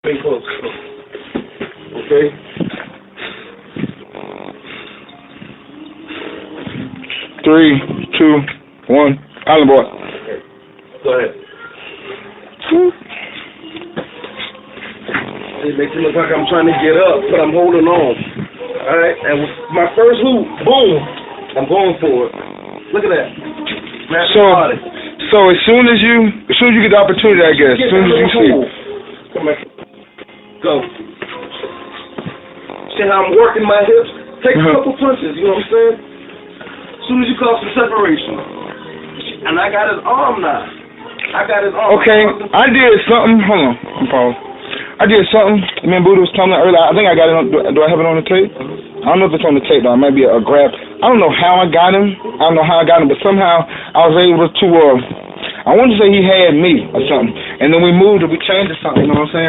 Stay close. Okay? Three, two, one. Island boy. Go ahead. It makes it look like I'm trying to get up, but I'm holding on. Alright, and with my first loop, boom, I'm going for it. Look at that. So as soon as you get the opportunity, I guess, as soon as you see. Come back. Go. See how I'm working my hips? Take a couple punches, you know what I'm saying? As soon as you cause some separation. And I got his arm now. Okay, I did something. Hold on, I'm paused. I did something. Me and Buddha was telling me earlier. I think I got it on. Do I have it on the tape? I don't know if it's on the tape though. It might be a grab. I don't know how I got him. But somehow I was able to. I wanted to say he had me or something, and then we moved it. We changed it something. You know what I'm saying?